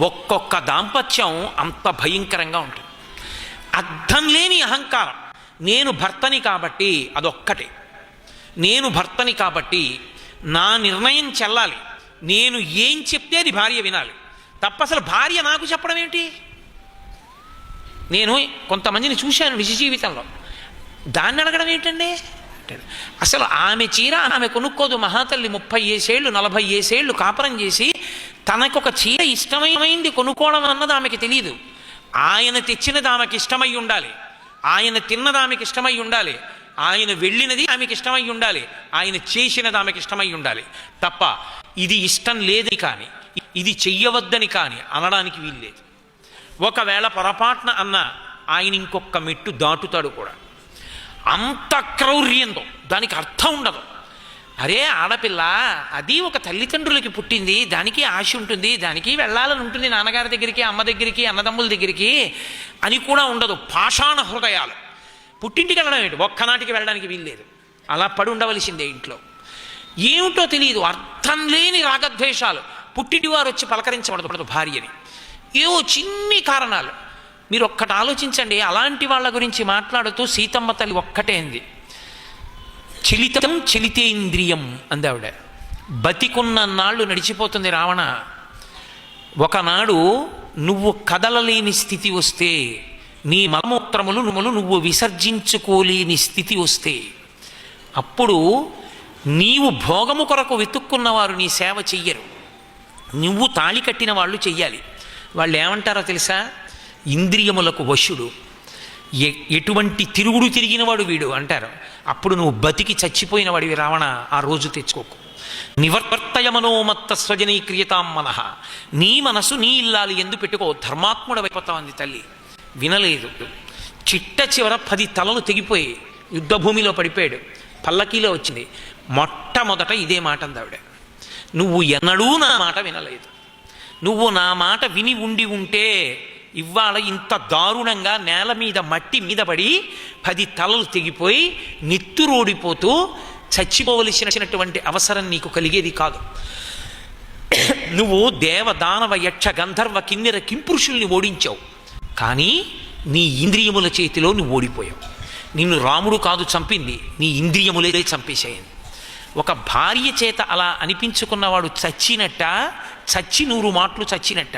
ఒక్కొక్క దాంపత్యం అంత భయంకరంగా ఉంటుంది. అర్థం లేని అహంకారం. నేను భర్తని కాబట్టి అదొక్కటే. నేను భర్తని కాబట్టి నా నిర్ణయం చెల్లాలి, నేను ఏం చెప్తే అది భార్య వినాలి తప్ప అసలు భార్య నాకు చెప్పడం ఏంటి? నేను కొంతమందిని చూశాను నిజ జీవితంలో, దాన్ని అడగడం ఏంటండి? అసలు ఆమె చీర ఆమె కొనుక్కోదు మహాతల్లి. 30 ఏళ్ళు 40 ఏళ్ళు కాపురం చేసి తనకొక చీర ఇష్టమైంది కొనుక్కోవడం అన్నది ఆమెకి తెలియదు. ఆయన తెచ్చినది ఆమెకి ఇష్టమై ఉండాలి, ఆయన తిన్నది ఆమెకి ఇష్టమై ఉండాలి, ఆయన వెళ్ళినది ఆమెకి ఇష్టమై ఉండాలి, ఆయన చేసినది ఆమెకి ఇష్టమై ఉండాలి తప్ప ఇది ఇష్టం లేదని కానీ ఇది చెయ్యవద్దని కానీ అనడానికి వీల్లేదు. ఒకవేళ పొరపాటున అన్న ఆయన ఇంకొక మెట్టు దాటుతాడు కూడా. అంత క్రౌర్యంతో దానికి అర్థం ఉండదు. అరే ఆడపిల్ల అది ఒక తల్లిదండ్రులకి పుట్టింది, దానికి ఆశ ఉంటుంది, దానికి వెళ్ళాలని ఉంటుంది నాన్నగారి దగ్గరికి, అమ్మ దగ్గరికి, అన్నదమ్ముల దగ్గరికి అని కూడా ఉండదు. పాషాణ హృదయాలు. పుట్టింటికి వెళ్ళడం ఏంటి? ఒక్కనాటికి వెళ్ళడానికి వీల్లేదు, అలా పడి ఉండవలసిందే ఇంట్లో. ఏమిటో తెలియదు, అర్థం లేని రాగద్వేషాలు. పుట్టింటి వారు వచ్చి పలకరించబడదు భార్యని, ఏవో చిన్ని కారణాలు. మీరు ఒక్కటి ఆలోచించండి. అలాంటి వాళ్ళ గురించి మాట్లాడుతూ సీతమ్మ తల్లి ఒక్కటే అంది, చలితం చలితేంద్రియం అంది ఆవిడ. బతికున్న నాళ్ళు నడిచిపోతుంది రావణ. ఒకనాడు నువ్వు కదలలేని స్థితి వస్తే, నీ మలమూత్రములు నువ్వు విసర్జించుకోలేని స్థితి వస్తే, అప్పుడు నీవు భోగము కొరకు వెతుక్కున్నవారు నీ సేవ చెయ్యరు, నువ్వు తాళి కట్టిన వాళ్ళు చెయ్యాలి. వాళ్ళు ఏమంటారో తెలుసా? ఇంద్రియములకు వశుడు, ఎటువంటి తిరుగుడు తిరిగినవాడు వీడు అంటారు. అప్పుడు నువ్వు బతికి చచ్చిపోయిన వాడివి రావణ. ఆ రోజు తెచ్చుకోకు. నివర్తయ మనోమత్త స్వజనీక్రియతాం మనః. నీ మనసు నీ ఇల్లాలి ఎందు పెట్టుకో, ధర్మాత్ముడు అయిపోతావు అంది తల్లి. వినలేదు. చిట్ట చివర 10 తలలు తెగిపోయి యుద్ధభూమిలో పడిపోయాడు. పల్లకీలో వచ్చింది. మొట్టమొదట ఇదే మాట అందావిడ, నువ్వు ఎన్నడూ నా మాట వినలేదు, నువ్వు నా మాట విని ఉంటే ఇవాళ ఇంత దారుణంగా నేల మీద మట్టి మీద పడి 10 తలలు తెగిపోయి నెత్తురోడిపోతూ చచ్చిపోవలసినటువంటి అవసరం నీకు కలిగేది కాదు. నువ్వు దేవ దానవ యక్ష గంధర్వ కిన్నెర కింపురుషుల్ని ఓడించావు, కానీ నీ ఇంద్రియముల చేతిలో నువ్వు ఓడిపోయావు. నిన్ను రాముడు కాదు చంపింది, నీ ఇంద్రియములే చంపేశాయని. ఒక భార్య చేత అలా అనిపించుకున్నవాడు చచ్చినట్ట, చచ్చి 100 మాటలు చచ్చినట్ట.